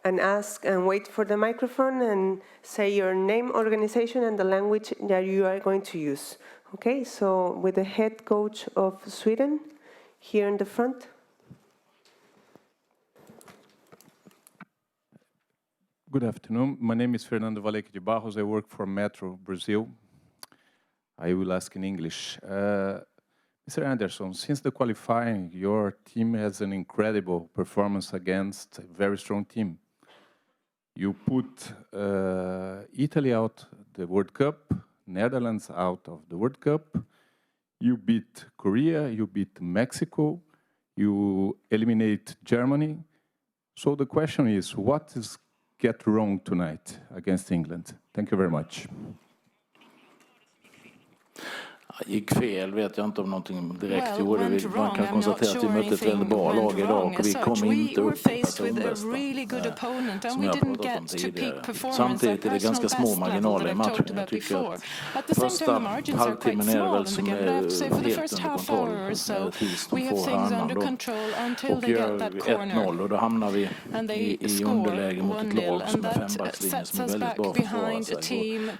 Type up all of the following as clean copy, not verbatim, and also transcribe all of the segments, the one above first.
and ask and wait for the microphone and say your name, organization, and the language that you are going to use. Okay, so with the head coach of Sweden here in the front. Good afternoon. My name is Fernando Valeque de Barros. I work for Metro Brazil. I will ask in English. Mr. Anderson, since the qualifying, your team has an incredible performance against a very strong team. You put Italy out the World Cup, Netherlands out of the World Cup. You beat Korea, you beat Mexico, you eliminate Germany. So the question is, what is get wrong tonight against England? Thank you very much. Gick fel vet jag inte om någonting direkt gjorde. Man kan konstatera att vi mötte ett väldigt bra lag idag och vi kom inte upp på personbästa, som jag har pratat om tidigare. Samtidigt är det ganska små marginaler i matchen. Jag tycker att första halvtimmen är väl som är helt under kontroll tills de får hörnan då och gör 1-0 och då hamnar vi i underläge mot ett lag som är fembackslinje som är väldigt bra för att försvara sig.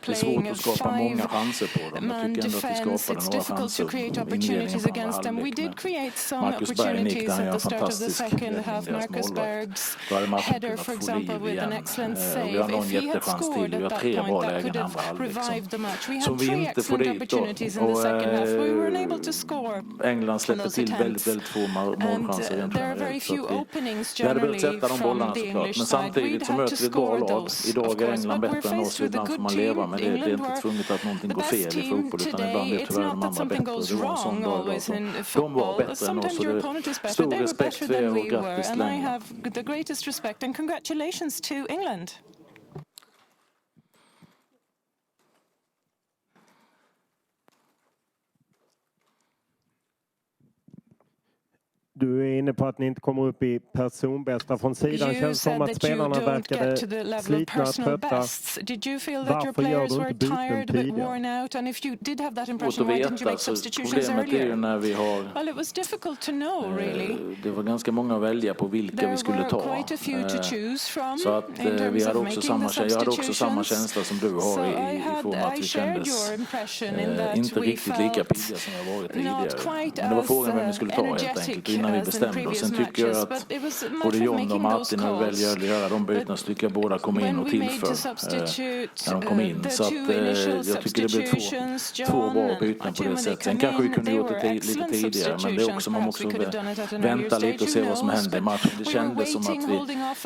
Det är svårt att skapa många chanser på dem. Jag tycker ändå att vi It's difficult to create opportunities against them. We did create some opportunities at the start of the second half. Marcus Berg's header, for example, with an excellent save. If he had scored at that point, that could have revived the match. We had 3 excellent opportunities in the second half. We weren't able to score. England släpper till väldigt få målchanser. And there are very few openings generally from the English men side. samtidigt så möter vi ett bra lag. Idag är England bättre än oss. Ibland får man leva med det. Det är inte tvunget att någonting går fel i fotboll, utan ibland är tyvärr de andra bättre. Goes wrong always in football. Sometimes your opponent is better. They were better than we were, and I have the greatest respect and congratulations to England. Du är inne på att ni inte kommer upp i personbästa från sidan. Känns som att spelarna verkade slitna och trötta. Varför gör du inte byten tidigare? Problemet är ju när vi har... Det var ganska många att välja på vilka vi skulle ta. Så att vi hade också jag hade också samma känsla som du har i form att vi kändes inte riktigt lika pigga som jag varit tidigare. Men det var frågan vem vi skulle ta helt enkelt innan vi bestämde oss. Sen tycker jag att både John och Martin när vi väljer att göra de bytena så tycker jag båda kom in och tillför när de kom in. Så att jag tycker det blev två bra byten på det sättet. Sen kanske vi kunde gjort det lite tidigare, men det är också, man måste vänta lite och se vad som händer i matchen. Det kändes som att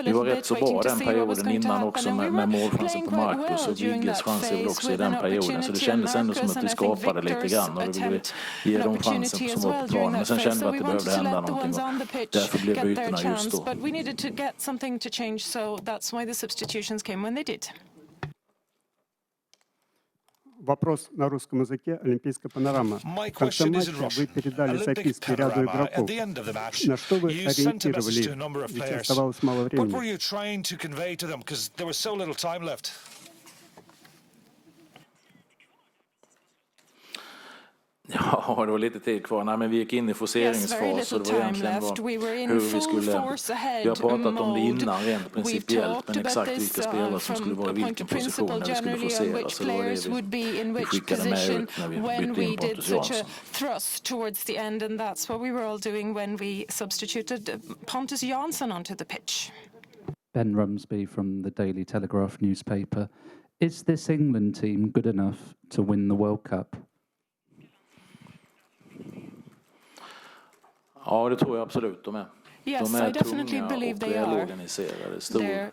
vi var rätt så bra den perioden innan också med målchansen på Marcus och Vigges chanser väl också i den perioden. Så det kändes ändå som att vi skapade lite grann och vi ville ge dem chansen som var på planen. Men sen kände vi att det behövde hända någonting. Därför blev bytena just då. But we needed to get something to change, so that's why the substitutions came when they did. Вопрос на русском языке. Олимпийская панорама. В конце матча вы передали записки ряду игроков. На что вы ориентировали? Ведь оставалось мало времени. Ja, det var lite tid kvar. Nej, men vi gick in i forceringsfas och det var egentligen hur vi skulle... Vi har pratat om det innan rent principiellt, men exakt vilka spelare som skulle vara i vilken position när vi skulle forcera. Så det var det vi skickade med ut när vi bytte in Pontus Jansson. Thrust towards the end, and that's what we were all doing when we substituted Pontus Jansson onto the pitch. Ben Rumsby from the Daily Telegraph newspaper. Is this England team good enough to win the World Cup? Ja, det tror jag absolut de är. Yes, de är I definitely believe they are. Organiserade.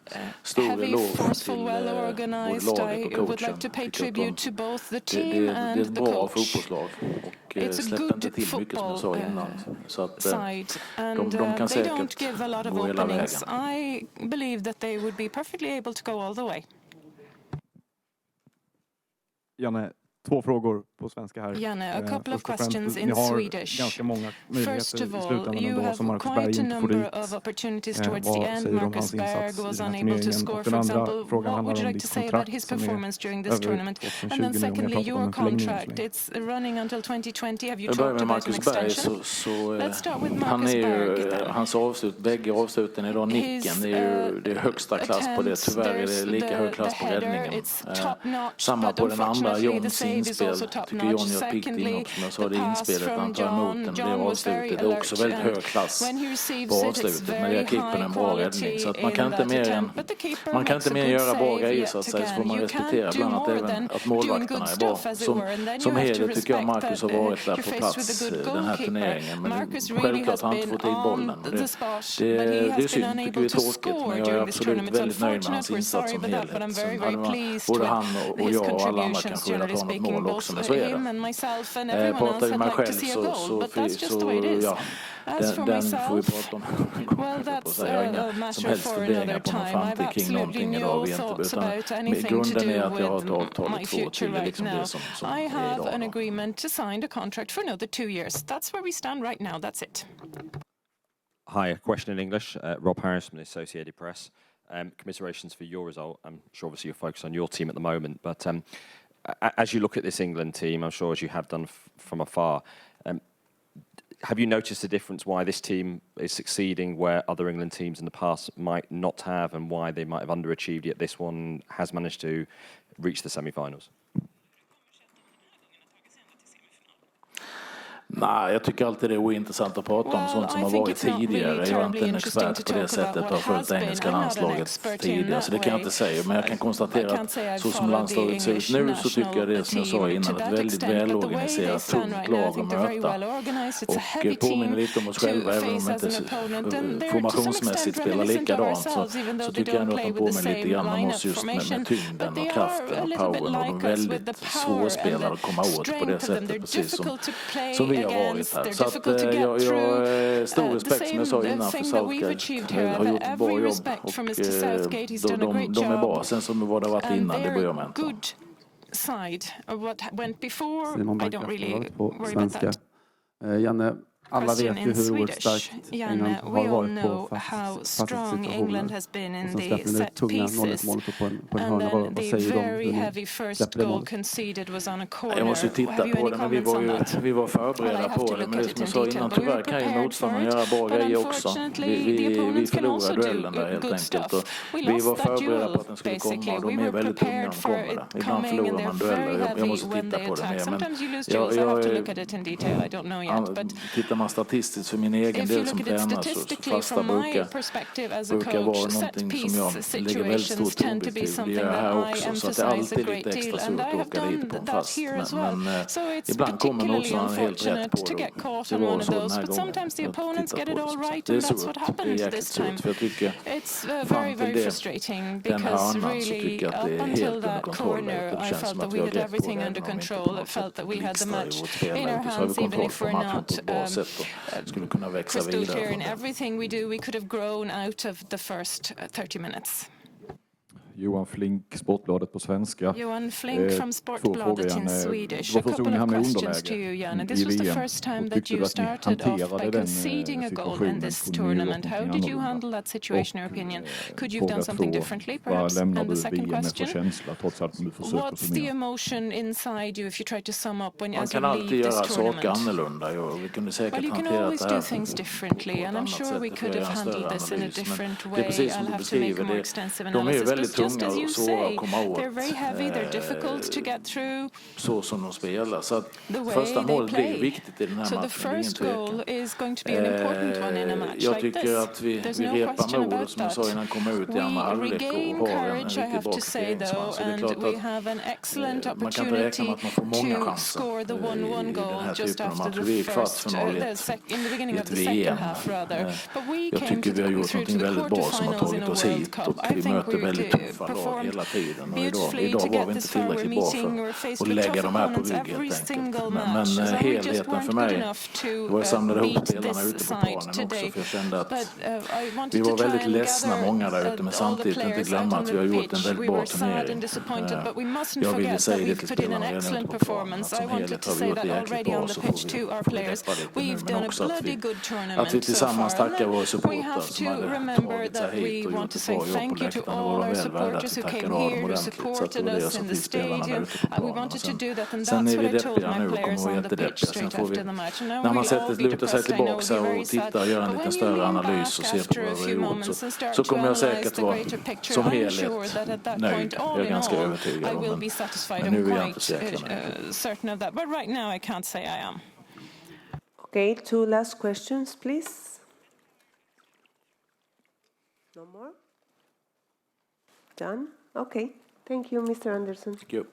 Heavy, forceful, well organized. I would like to pay tribute to both the team and the coach. It's a good football side, and they don't give a lot of openings. I believe that they would be perfectly able to go all the way. Janne, 2 frågor. på svenska här. Janne, a couple of questions in ni har Swedish. ganska många möjligheter First of i all, slutändan you ändå som have Marcus Berg quite a inte får number dit. of opportunities towards the Vad end. säger du om Marcus hans Berg insats was i den här unable to turneringen? score, Och for den andra example. frågan What handlar would you om like ditt to say about kontrakt his som är performance during this över tournament? 2020 And then nu, men jag secondly, pratar om your en förlängning contract, it's running until 2020. Have you Jag börjar talked med about an Marcus Berg, extension? Let's start with han Marcus är Berg ju, then. hans avslut, bägge avsluten idag, nicken, det är högsta klass på det. Tyvärr är det lika hög klass på räddningen. Samma på den andra, Johns inspel. Tycker John gör ett pikt inhopp, som jag sa, det inspelet han tar emot den, det avslutet. Det är också väldigt hög klass på avslutet, men jag kickar en bra räddning. Så att man kan inte mer göra bra grejer, så att säga, så får man respektera ibland att även att målvakterna är bra. Som helhet tycker jag Marcus har varit där på plats den här turneringen, men självklart har han inte fått in bollen. Det är synd, tycker vi är tråkigt, men jag är absolut väldigt nöjd med hans insats som helhet. Både han och jag och alla andra kanske vill ha något mål också, men så är det. Pratar vi mig själv så ja, den får vi prata om. Jag har inga som helst funderingar på någon framtid kring någonting idag, utan grunden är att jag har ett avtal i 2 år till, det är liksom det som I är have idag. an agreement to sign a contract for another 2 years. That's where we stand right now. That's it. Hi, a question in English. Rob Harris from the Associated Press. Commiserations for your result. I'm sure obviously you're focused on your team at the moment, but as you look at this England team, I'm sure as you have done from afar, have you noticed a difference why this team is succeeding where other England teams in the past might not have, and why they might have underachieved, yet this one has managed to reach the semi-finals? Nej, jag tycker alltid det är ointressant att prata om sånt som har varit tidigare. Jag är inte en expert på det sättet och har följt engelska landslaget tidigare, så det kan jag inte säga. Men jag kan konstatera att så som landslaget ser ut nu, så tycker jag det, som jag sa innan, ett väldigt välorganiserat, tungt lag att möta. Och påminner lite om oss själva, även om inte formationsmässigt spelar likadant, så tycker jag ändå att de påminner lite grann om oss just med tyngden och kraften och powern, och de väldigt svårspelade att komma åt på det sättet, precis som vi har varit här. Så att jag har stor respekt, som jag sa innan, för Southgate. Har gjort ett bra jobb och de är bra. Sen som vad det varit innan, det bryr jag mig inte om. Simon Backar på svenska. Janne, alla vet ju hur oerhört starkt England har varit på fasta situationer. Och sen släpper det tunga 0-1-målet på en hörna. Vad säger du om hur ni släpper det målet? Jag måste titta på det, men vi var förberedda på det. Men det som jag sa innan, tyvärr kan ju motståndaren göra bra grejer också. Vi förlorade duellen där helt enkelt. Och vi var förberedda på att den skulle komma, och de är väldigt tunga när de kommer där. Ibland förlorar man dueller. Jag måste titta på det mer. Men tittar man statistiskt för min egen del som tränare, så fasta brukar vara någonting som jag lägger väldigt stor tonvikt till. Det gör jag här också, så att det är alltid lite extra surt att åka dit på en fast. Men ibland kommer motståndaren helt rätt på det. Det var så den här gången. Det är surt, det är jäkligt surt, för jag tycker fram till den här annan så tycker jag att det är helt under kontroll. Det känns som att vi har grepp på det, även om vi inte på något sätt blixtrar i vårt spelläge, så har vi kontroll på matchen på ett bra sätt. Skulle kunna växa vidare. In everything we do, we could have grown out of the first 30 minutes. Johan Flink, Sportbladet på svenska. Johan Flink from Sportbladet in Swedish. A couple of questions to you, Jan. This was the first time that you started off by conceding a goal in this tournament. How did you handle that situation, in your opinion? Could you have done something differently, perhaps? And the second question, what's the emotion inside you if you try to sum up when as you leave this tournament? Well, you can always do things differently, and I'm sure we could have handled this in a different way. I'll have to make a more extensive analysis. Just as you say, they're very heavy, they're difficult to get through. Så som de spelar, så att första målet blir viktigt i den här matchen. So the first goal is going to be an important one in a match jag like this. tycker att vi repar modet, som jag sa innan, kommer ut i andra halvlek och har en riktigt bra kvitteringsman. Så det är klart att man kan inte räkna med att man får många chanser i den här typen av matcher. Vi är i kvartsfinal i ett VM. Jag tycker vi har gjort någonting väldigt bra som har tagit oss hit, och vi möter väldigt FIFA-lag hela tiden. Och idag var vi inte tillräckligt bra för att lägga de här på rygg helt enkelt. Men helheten för mig var jag samlade ihop spelarna ute på planen också, för jag kände att vi var väldigt ledsna många där ute, men samtidigt inte glömma att vi har gjort en väldigt bra turnering. Jag ville säga det till spelarna redan ute på planen, att som helhet har vi gjort det jäkligt bra, så får vi deppa lite nu, men också att vi tillsammans tackar våra supportrar som hade tagit sig hit och gjort ett bra jobb på läktaren. Det var de väl värda att vi tackar av dem ordentligt, så att det var det som fick spelarna där ute på planen. Sen är vi deppiga nu och kommer att vara jättedeppiga. Sen får vi, när man lutar sig tillbaka och tittar och gör en lite större analys och ser på vad vi har gjort, så kommer jag säkert vara som helhet nöjd. Jag är ganska övertygad om det. Men nu är jag inte säker med. Okay, 2 last questions, please. No more? Done? Okay. Thank you, Mr. Andersson. Thank you.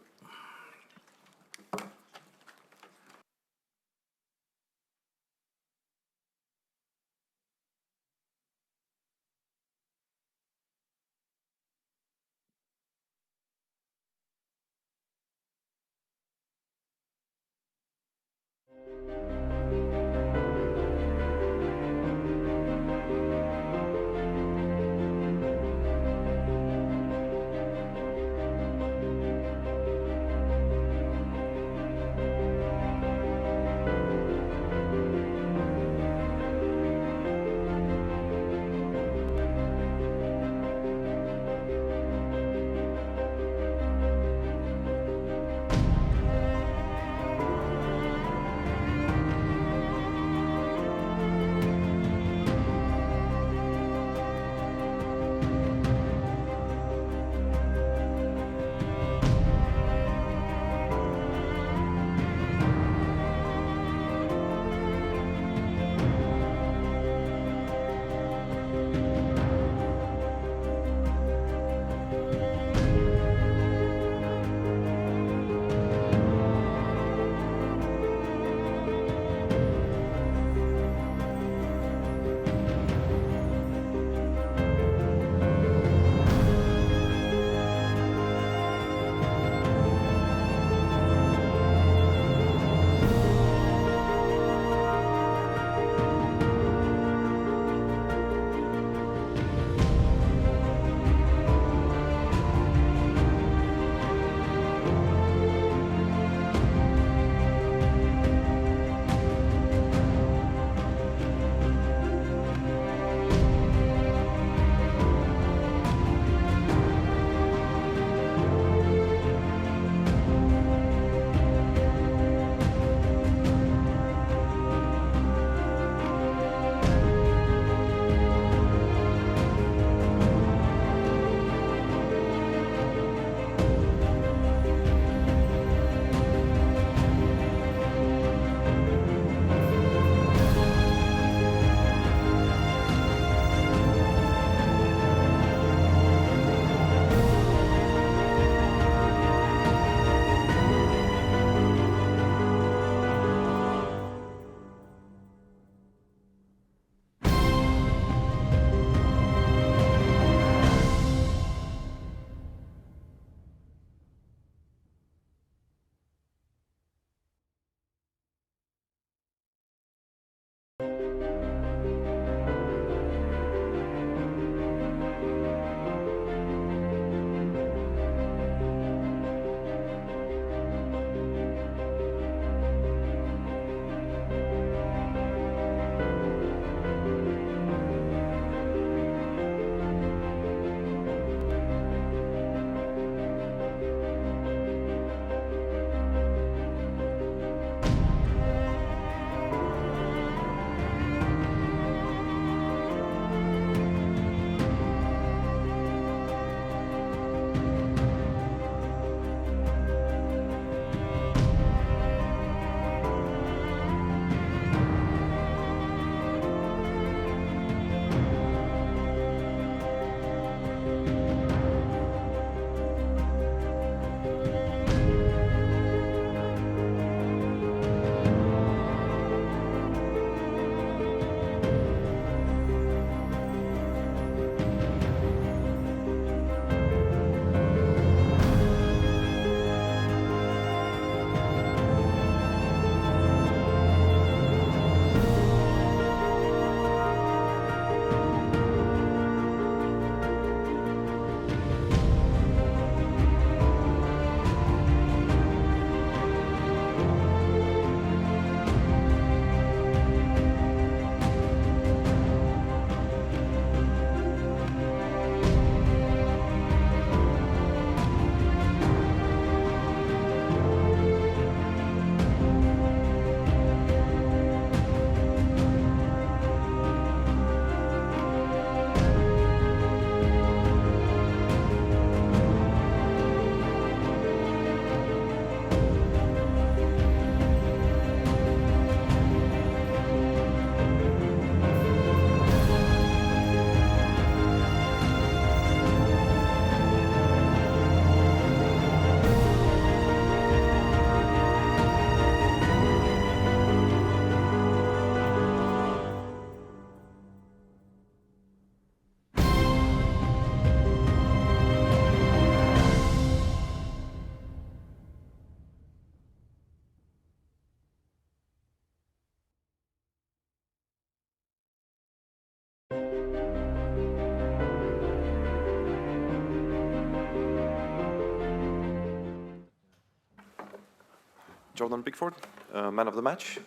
Jordan Pickford, man of the match.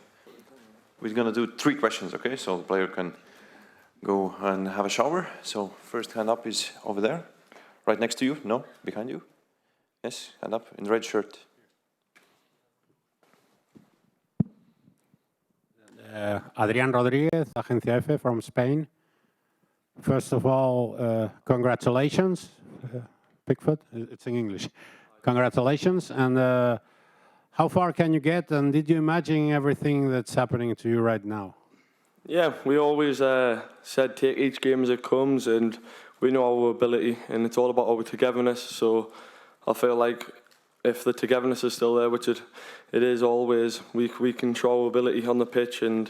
We're going to do 3 questions, okay? So the player can go and have a shower. So first hand up is over there. Right next to you? No? Behind you? Yes, hand up in the red shirt. Adrián Rodríguez, Agencia F from Spain. First of all, congratulations, Pickford, it's in English. Congratulations, and how far can you get, and did you imagine everything that's happening to you right now? Yeah, we always said take each game as it comes, and we know our ability, and it's all about our togetherness, so I feel like if the togetherness is still there, which it is always, we can show our ability on the pitch, and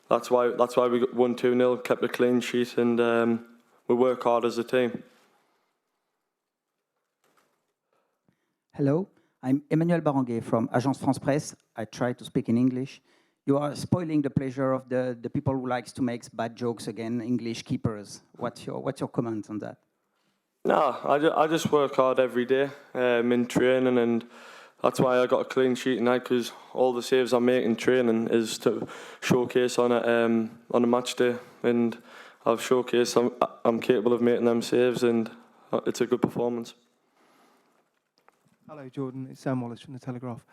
that's why we won 2-0, kept a clean sheet, and we work hard as a team. Hello, I'm Emmanuel Baranguet from Agence France Presse. I try to speak in English. You are spoiling the pleasure of the people who likes to make bad jokes against English keepers. What's your comment on that? No, I just work hard every day in training, and that's why I got a clean sheet tonight, because all the saves I make in training is to showcase on a match day, and I've showcased I'm capable of making them saves, and it's a good performance. Hello, Jordan. It's Sam Wallace from The Telegraph.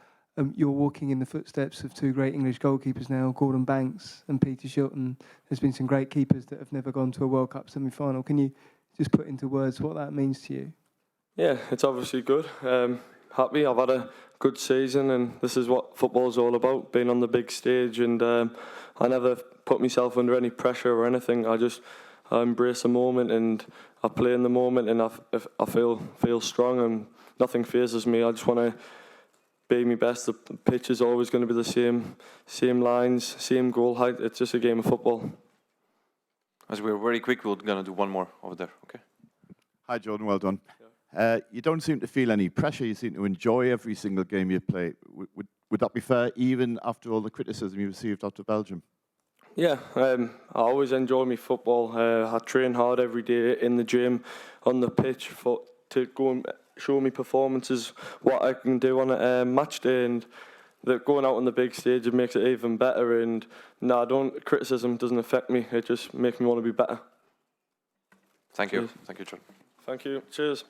You're walking in the footsteps of 2 great English goalkeepers now, Gordon Banks and Peter Shilton. There's been some great keepers that have never gone to a World Cup semi-final. Can you just put into words what that means to you? Yeah, it's obviously good. Happy. I've had a good season, and this is what football's all about, being on the big stage, and I never put myself under any pressure or anything. I embrace the moment, and I play in the moment, and I feel strong, and nothing phases me. I just want to be my best. The pitch is always going to be the same lines, same goal height. It's just a game of football. As we're very quick, we're going to do one more over there, okay? Hi, Jordan, well done. You don't seem to feel any pressure. You seem to enjoy every single game you play. Would that be fair, even after all the criticism you received after Belgium? Yeah, I always enjoy my football. I train hard every day in the gym, on the pitch, to go and show me performances, what I can do on a match day, and that going out on the big stage, it makes it even better. And criticism doesn't affect me. It just makes me want to be better. Thank you. Thank you, John. Thank you. Cheers.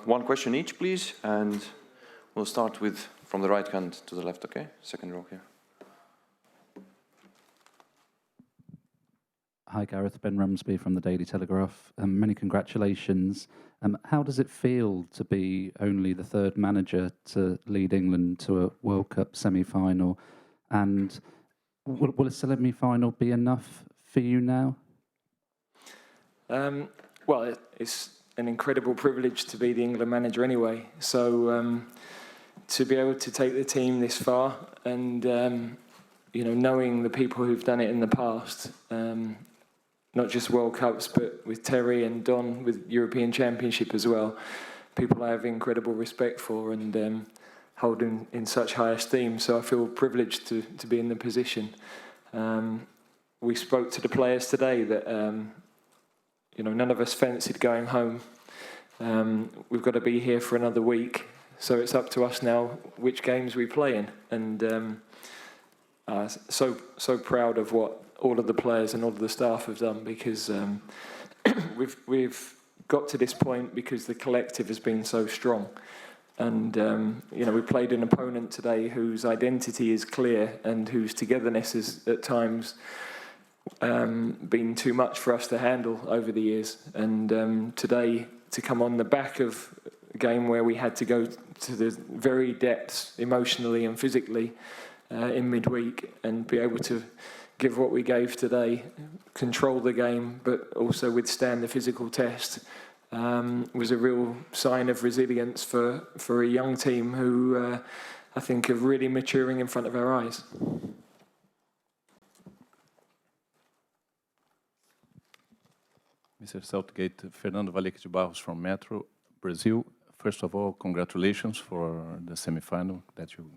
one question each, please, and we'll start with from the right hand to the left, okay? Second row here. Hi, Gareth. Ben Rumsby from the Daily Telegraph. Many congratulations. How does it feel to be only the third manager to lead England to a World Cup semi-final? And will a semi-final be enough for you now? Well, it's an incredible privilege to be the England manager anyway. So to be able to take the team this far and, you know, knowing the people who've done it in the past, not just World Cups, but with Terry and Don with European Championship as well, people I have incredible respect for and hold in such high esteem. So I feel privileged to be in the position. We spoke to the players today that, you know, none of us fancied going home. We've got to be here for another week. So it's up to us now which games we play in. And so proud of what all of the players and all of the staff have done, because we've got to this point because the collective has been so strong. And, you know, we played an opponent today whose identity is clear and whose togetherness has at times been too much for us to handle over the years. And today, to come on the back of a game where we had to go to the very depths emotionally and physically in midweek and be able to give what we gave today, control the game, but also withstand the physical test, was a real sign of resilience for a young team who I think are really maturing in front of our eyes. Mr. Southgate, Fernando Valeque de Barros from Metro, Brazil. First of all, congratulations for the semi-final that you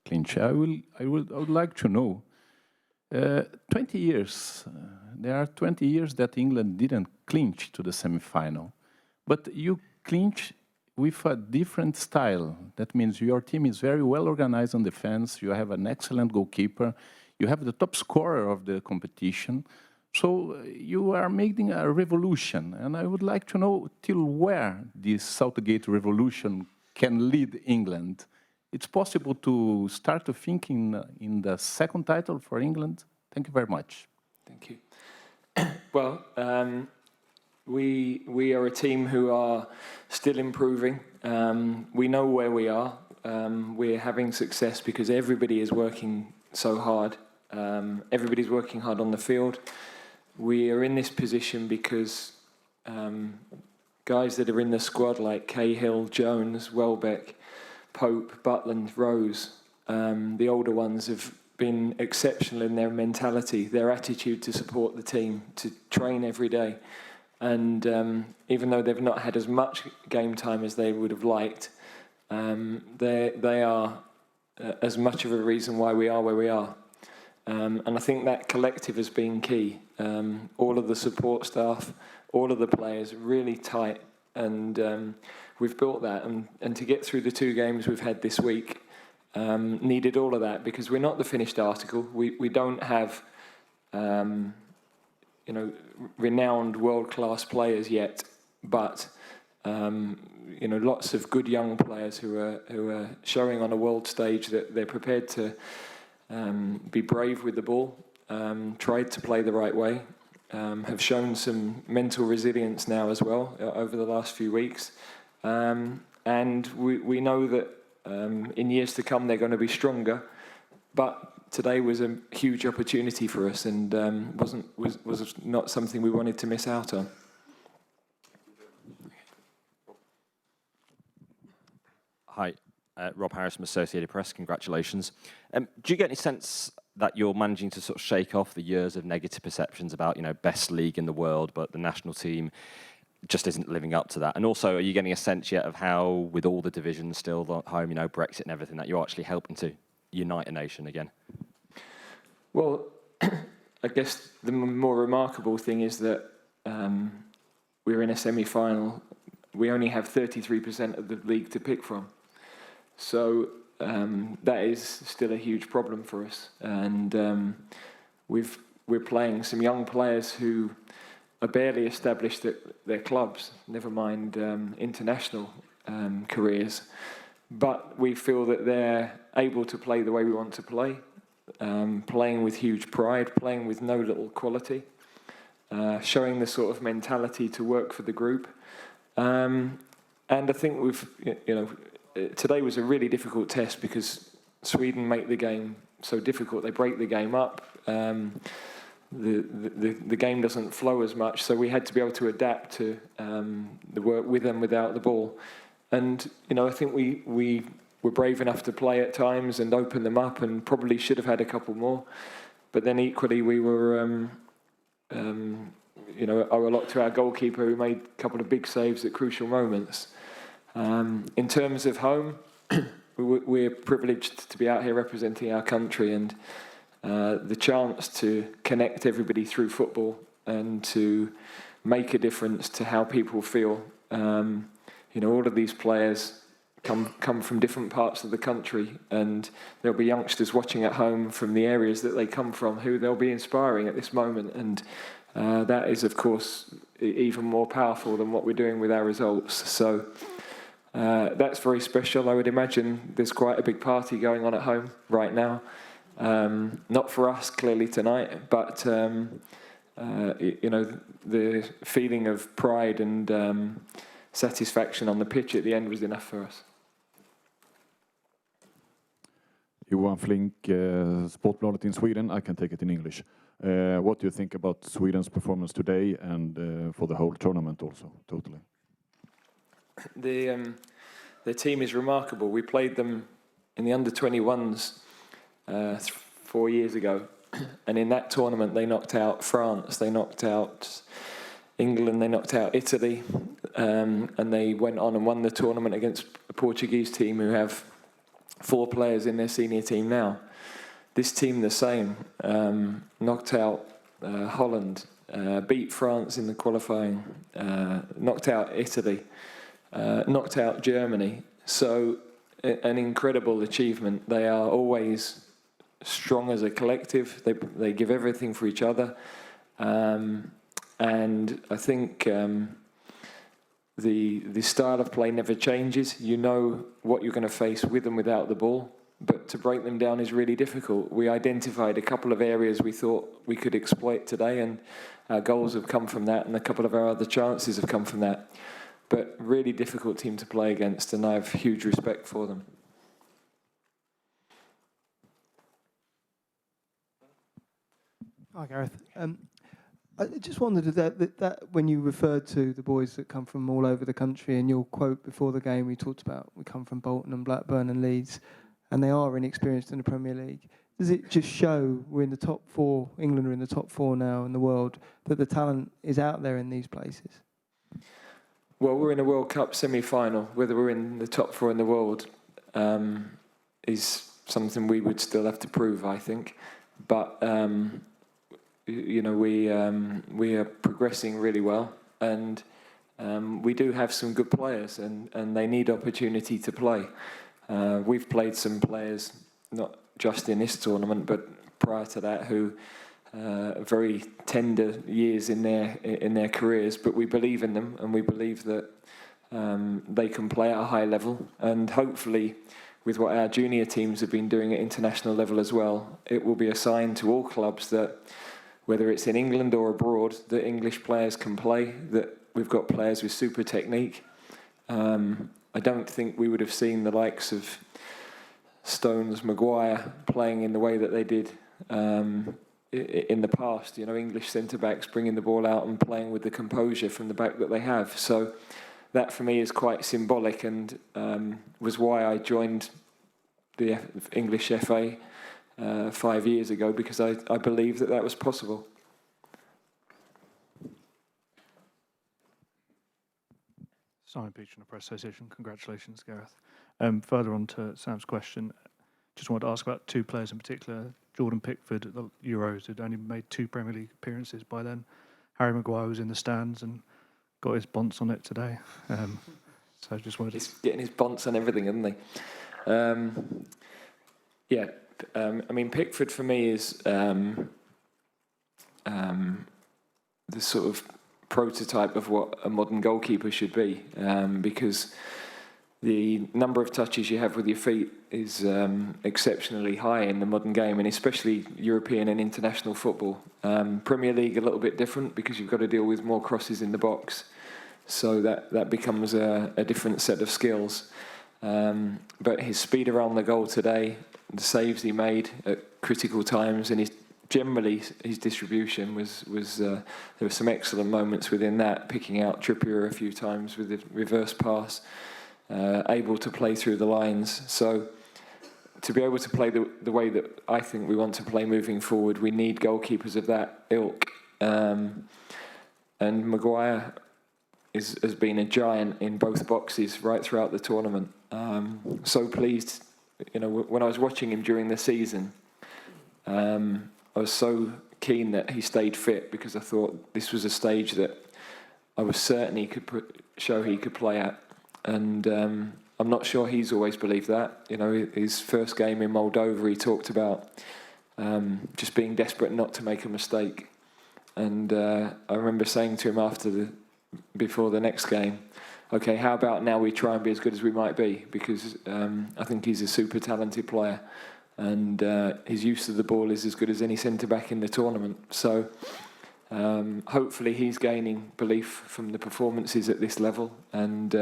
clinched. I would like to know, 20 years, there are 20 years that England didn't clinch to the semi-final, but you clinch with a different style. That means your team is very well organized on defense, you have an excellent goalkeeper, you have the top scorer of the competition, so you are making a revolution, and I would like to know till where this Southgate revolution can lead England. It's possible to start to think in the second title for England? Thank you very much. Thank you. Well, we are a team who are still improving. We know where we are. We're having success because everybody is working so hard. Everybody's working hard on the field. We are in this position because guys that are in the squad like Cahill, Jones, Welbeck, Pope, Butland, Rose, the older ones have been exceptional in their mentality, their attitude to support the team, to train every day. And even though they've not had as much game time as they would have liked, they are as much of a reason why we are where we are. And I think that collective has been key. All of the support staff, all of the players, really tight. And we've built that. And to get through the two games we've had this week, needed all of that because we're not the finished article. We don't have, you know, renowned world-class players yet, but you know, lots of good young players who are showing on a world stage that they're prepared to be brave with the ball, tried to play the right way, have shown some mental resilience now as well over the last few weeks, and we know that in years to come they're going to be stronger, but today was a huge opportunity for us and was not something we wanted to miss out on. Hi, Rob Harris from Associated Press. Congratulations. Do you get any sense that you're managing to sort of shake off the years of negative perceptions about, you know, best league in the world, but the national team just isn't living up to that? And also, are you getting a sense yet of how, with all the divisions still at home, you know, Brexit and everything, that you're actually helping to unite a nation again? Well, I guess the more remarkable thing is that we're in a semi-final. We only have 33% of the league to pick from. So that is still a huge problem for us. And we're playing some young players who are barely established at their clubs, never mind international. careers. But we feel that they're able to play the way we want to play, playing with huge pride, playing with no little quality, showing the sort of mentality to work for the group. And I think today was a really difficult test because Sweden make the game so difficult. They break the game up. The game doesn't flow as much, so we had to be able to adapt to the work with and without the ball. And I think we were brave enough to play at times and open them up, and probably should have had a couple more. But then equally, we were owe a lot to our goalkeeper, who made a couple of big saves at crucial moments. In terms of home, we're privileged to be out here representing our country, and the chance to connect everybody through football and to make a difference to how people feel. All of these players come from different parts of the country, and there'll be youngsters watching at home from the areas that they come from who they'll be inspiring at this moment. And that is, of course, even more powerful than what we're doing with our results. So that's very special. I would imagine there's quite a big party going on at home right now. Not for us, clearly, tonight, but the feeling of pride and satisfaction on the pitch at the end was enough for us. Johan Flink, Sportbladet in Sweden. I can take it in English. What do you think about Sweden's performance today and for the whole tournament also, totally? The team is remarkable. We played them in the under-21s 4 years ago, and in that tournament they knocked out France, they knocked out England, they knocked out Italy, and they went on and won the tournament against a Portuguese team who have 4 players in their senior team now. This team the same, knocked out Holland, beat France in the qualifying, knocked out Italy, knocked out Germany. So an incredible achievement. They are always strong as a collective. They give everything for each other. And I think the style of play never changes. You know what you're going to face with and without the ball, but to break them down is really difficult. We identified a couple of areas we thought we could exploit today, and our goals have come from that, and a couple of our other chances have come from that. But really difficult team to play against, and I have huge respect for them. Hi, Gareth. I just wondered that when you referred to the boys that come from all over the country, and your quote before the game, we talked about we come from Bolton and Blackburn and Leeds, and they are inexperienced in the Premier League. Does it just show we're in the top 4, England are in the top 4 now in the world, that the talent is out there in these places? Well, we're in a World Cup semi-final. Whether we're in the top 4 in the world is something we would still have to prove, I think. But we are progressing really well, and we do have some good players, and they need opportunity to play. We've played some players, not just in this tournament, but prior to that, who very tender years in their careers, but we believe in them, and we believe that they can play at a high level, and hopefully with what our junior teams have been doing at international level as well, it will be a sign to all clubs that whether it's in England or abroad, that English players can play, that we've got players with super technique. I don't think we would have seen the likes of Stones, Maguire playing in the way that they did in the past. English centre-backs bringing the ball out and playing with the composure from the back that they have. So that for me is quite symbolic, and was why I joined the English FA 5 years ago, because I believe that was possible. Simon Peach from the Press Association. Congratulations, Gareth. Further on to Sam's question, just wanted to ask about 2 players in particular. Jordan Pickford at the Euros had only made 2 Premier League appearances by then. Harry Maguire was in the stands and got his bonce on it today. So I just wanted He's getting his bonce on everything, isn't he? I mean, Pickford for me is the sort of prototype of what a modern goalkeeper should be, because the number of touches you have with your feet is exceptionally high in the modern game, and especially European and international football. Premier League a little bit different because you've got to deal with more crosses in the box, so that becomes a different set of skills. But his speed around the goal today, the saves he made at critical times, and his distribution was there were some excellent moments within that, picking out Trippier a few times with the reverse pass, able to play through the lines. So to be able to play the way that I think we want to play moving forward, we need goalkeepers of that ilk. And Maguire has been a giant in both boxes right throughout the tournament. So pleased, when I was watching him during the season, I was so keen that he stayed fit, because I thought this was a stage that I was certain he could show he could play at. And I'm not sure he's always believed that. His first game in Moldova, he talked about just being desperate not to make a mistake. And I remember saying to him before the next game, okay, how about now we try and be as good as we might be? Because I think he's a super talented player, and his use of the ball is as good as any centre-back in the tournament. So hopefully he's gaining belief from the performances at this level, and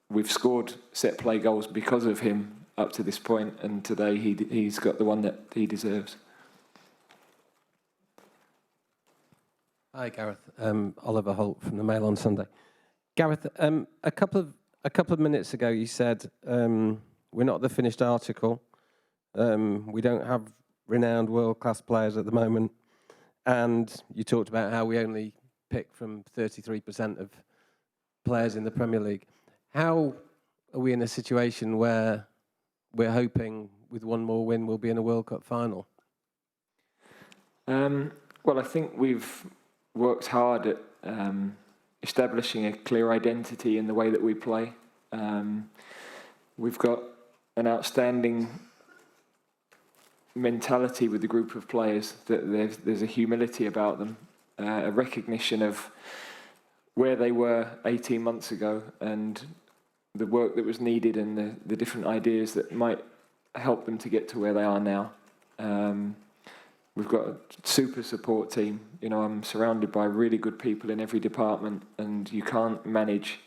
we've scored set-play goals because of him up to this point, and today he's got the one that he deserves. Hi, Gareth. Oliver Holt from the Mail on Sunday. Gareth, a couple of minutes ago you said we're not the finished article. We don't have renowned world-class players at the moment, and you talked about how we only pick from 33% of players in the Premier League. How are we in a situation where we're hoping with one more win we'll be in a World Cup final? Well, I think we've worked hard at establishing a clear identity in the way that we play. We've got an outstanding mentality with the group of players, that there's a humility about them, a recognition of where they were 18 months ago and the work that was needed, and the different ideas that might help them to get to where they are now. We've got a super support team. I'm surrounded by really good people in every department, and you can't manage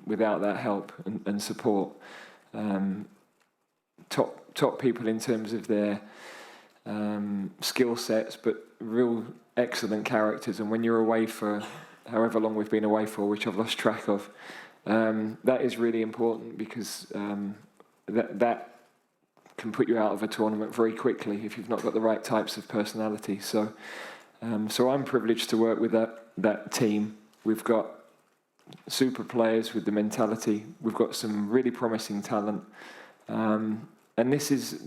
without that help and support. Top people in terms of their skill sets, but real excellent characters. And when you're away for however long we've been away for, which I've lost track of, that is really important, because that can put you out of a tournament very quickly if you've not got the right types of personality. So I'm privileged to work with that team. We've got super players with the mentality. We've got some really promising talent. And this is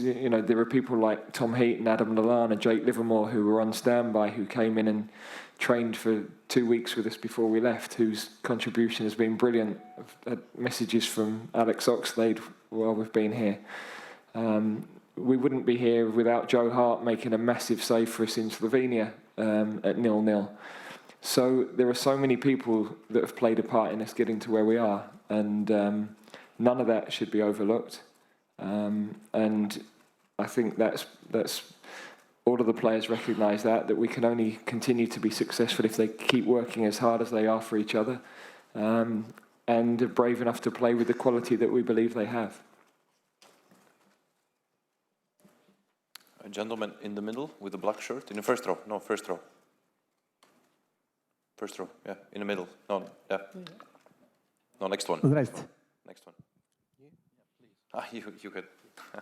there are people like Tom Heaton, Adam Lallana, Jake Livermore, who were on standby, who came in and trained for 2 weeks with us before we left, whose contribution has been brilliant. I've had messages from Alex Oxlade while we've been here. We wouldn't be here without Joe Hart making a massive save for us in Slovenia at 0-0. So there are so many people that have played a part in us getting to where we are, and none of that should be overlooked. And I think that's all of the players recognise that we can only continue to be successful if they keep working as hard as they are for each other, and are brave enough to play with the quality that we believe they have. A gentleman in the middle with a black shirt in the first row. No, first row. First row, yeah, in the middle. No, yeah. No, next one. Right. Next one. You could.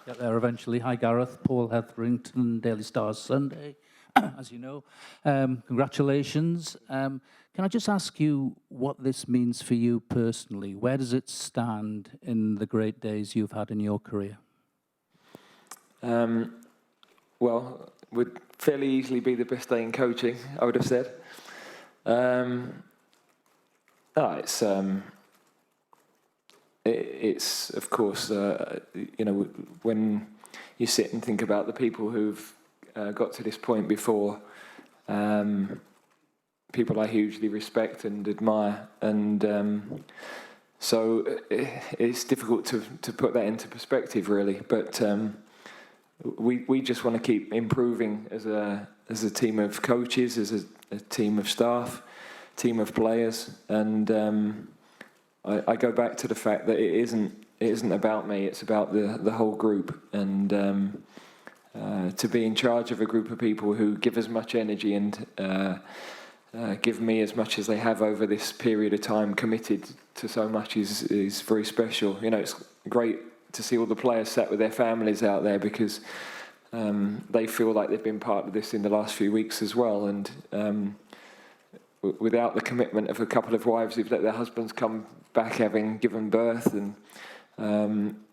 Get there eventually. Hi, Gareth. Paul Hetherington, Daily Star Sunday, as you know. Congratulations. Can I just ask you what this means for you personally? Where does it stand in the great days you've had in your career? Well, would fairly easily be the best day in coaching, I would have said. It's of course, when you sit and think about the people who've got to this point before, people I hugely respect and admire, and so it's difficult to put that into perspective, really. But we just want to keep improving as a team of coaches, as a team of staff, team of players, and I go back to the fact that it isn't about me, it's about the whole group, and to be in charge of a group of people who give as much energy and give me as much as they have over this period of time, committed to so much, is very special. You know, it's great to see all the players sat with their families out there, because they feel like they've been part of this in the last few weeks as well, and without the commitment of a couple of wives who've let their husbands come back having given birth, and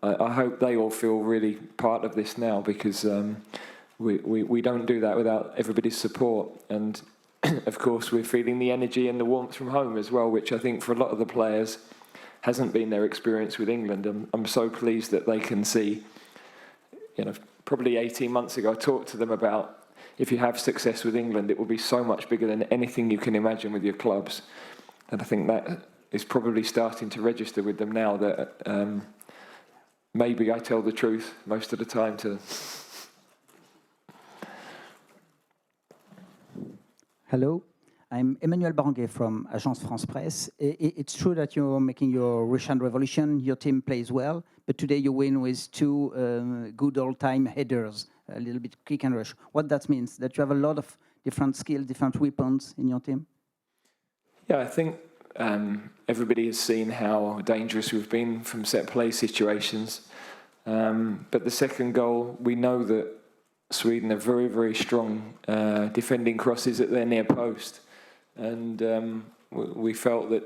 I hope they all feel really part of this now, because we don't do that without everybody's support. And of course we're feeling the energy and the warmth from home as well, which I think for a lot of the players hasn't been their experience with England. I'm so pleased that they can see, you know, probably 18 months ago I talked to them about, if you have success with England, it will be so much bigger than anything you can imagine with your clubs. And I think that is probably starting to register with them now, that maybe I tell the truth most of the time to them. Hello, I'm Emmanuel Baranguet from Agence France Presse. It's true that you're making your Russian revolution, your team plays well, but today you win with two good old-time headers, a little bit kick and rush. What that means? That you have a lot of different skills, different weapons in your team? Yeah, I think everybody has seen how dangerous we've been from set-play situations. But the second goal, we know that Sweden are very, very strong defending crosses at their near post. And we felt that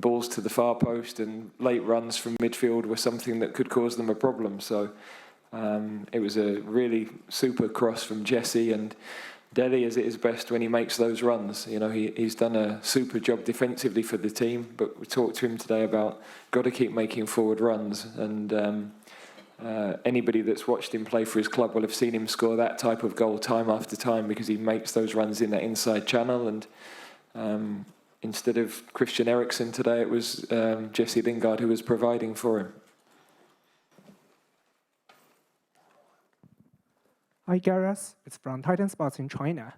balls to the far post and late runs from midfield were something that could cause them a problem. So it was a really super cross from Jesse, and Dele is at his best when he makes those runs. You know, he's done a super job defensively for the team, but we talked to him today about got to keep making forward runs. And anybody that's watched him play for his club will have seen him score that type of goal time after time, because he makes those runs in that inside channel. And instead of Christian Eriksen today, it was Jesse Lingard who was providing for him. Hi, Gareth. It's from Titan Sports in China.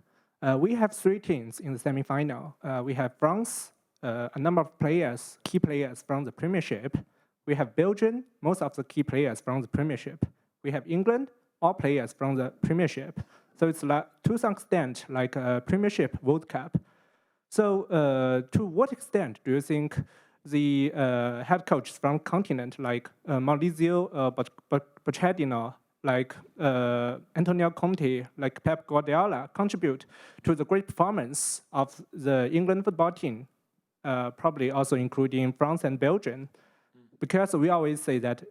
We have 3 teams in the semi-final. We have France, a number of players, key players from the Premiership. We have Belgium, most of the key players from the Premiership. We have England, all players from the Premiership. So it's like, to some extent, like a Premiership World Cup. So to what extent do you think the head coaches from continent like Maurizio Pochettino, like Antonio Conte, like Pep Guardiola, contribute to the great performance of the England football team, probably also including France and Belgium? Because we always say that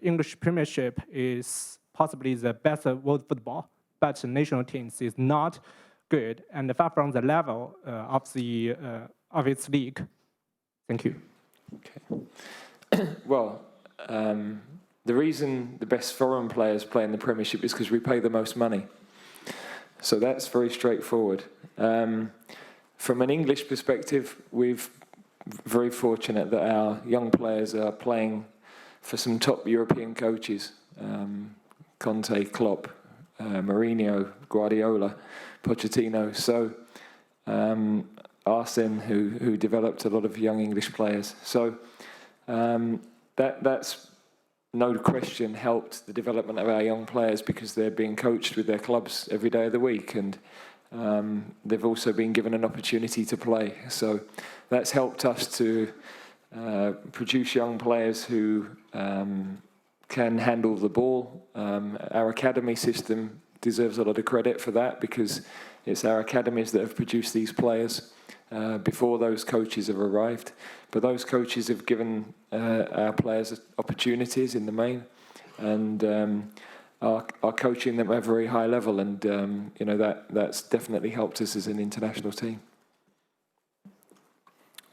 English Premiership is possibly the best world football, but national teams is not good and far from the level of its league. Thank you. Okay. Well, the reason the best foreign players play in the Premiership is because we pay the most money. So that's very straightforward. From an English perspective, we've very fortunate that our young players are playing for some top European coaches. Conte, Klopp, Mourinho, Guardiola, Pochettino. So Arsene, who developed a lot of young English players. So that's no question helped the development of our young players, because they're being coached with their clubs every day of the week, and they've also been given an opportunity to play. So that's helped us to produce young players who can handle the ball. Our academy system deserves a lot of credit for that, because it's our academies that have produced these players before those coaches have arrived. But those coaches have given our players opportunities in the main, and are coaching them at a very high level, and you know, that's definitely helped us as an international team.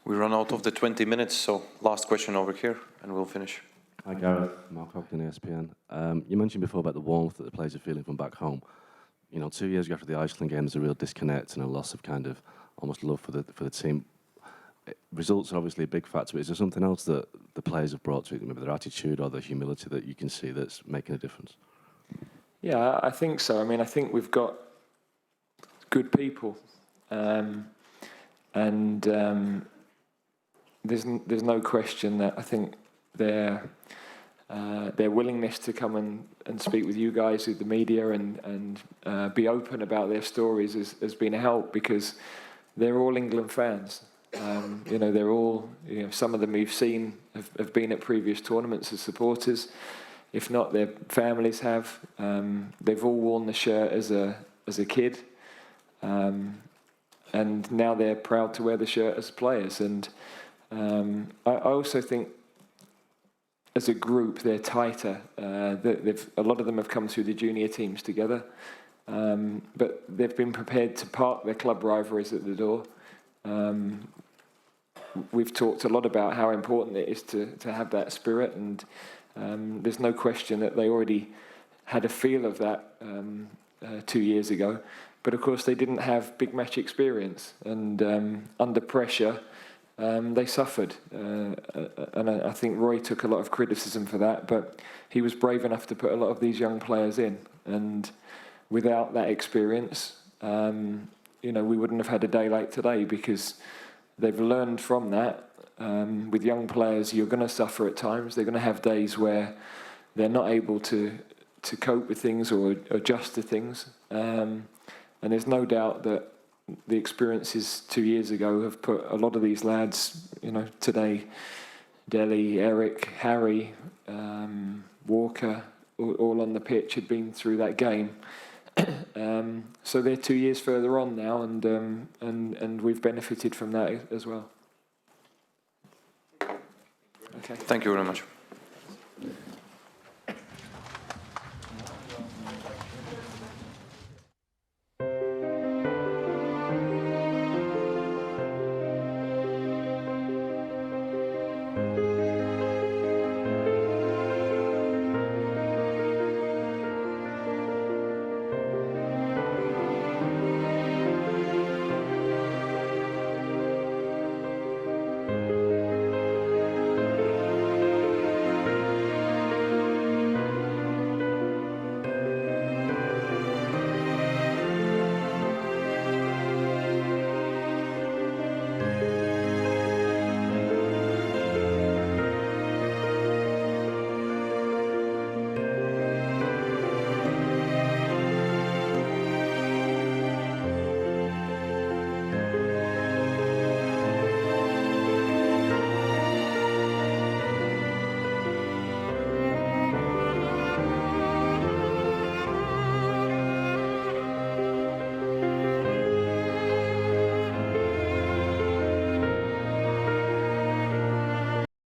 We run out of the 20 minutes, so last question over here, and we'll finish. Hi, Gareth. Mark Ogden, ESPN. You mentioned before about the warmth that the players are feeling from back home. you know, 2 years after the Iceland game, there's a real disconnect and a loss of kind of almost love for the team. Results are obviously a big factor, but is there something else that the players have brought to it, maybe their attitude or their humility, that you can see that's making a difference? Yeah, I think so. I mean, I think we've got good people, there's no question that I think their willingness to come and speak with you guys, with the media, and be open about their stories has been a help, because they're all England fans. You know, they're all, you know, some of them we've seen have been at previous tournaments as supporters. If not, their families have. They've all worn the shirt as a kid, and now they're proud to wear the shirt as players. And I also think, as a group, they're tighter. A lot of them have come through the junior teams together, but they've been prepared to park their club rivalries at the door. We've talked a lot about how important it is to have that spirit, and there's no question that they already had a feel of that 2 years ago. But of course, they didn't have big match experience, and under pressure, they suffered. And I think Roy took a lot of criticism for that, but he was brave enough to put a lot of these young players in. And without that experience, you know, we wouldn't have had a day like today, because they've learned from that. With young players, you're going to suffer at times. They're going to have days where they're not able to cope with things or adjust to things. And there's no doubt that the experiences 2 years ago have put a lot of these lads, you know, today, Deli, Eric, Harry, Walker, all on the pitch, had been through that game. So they're 2 years further on now, and we've benefited from that as well. Okay. Thank you very much.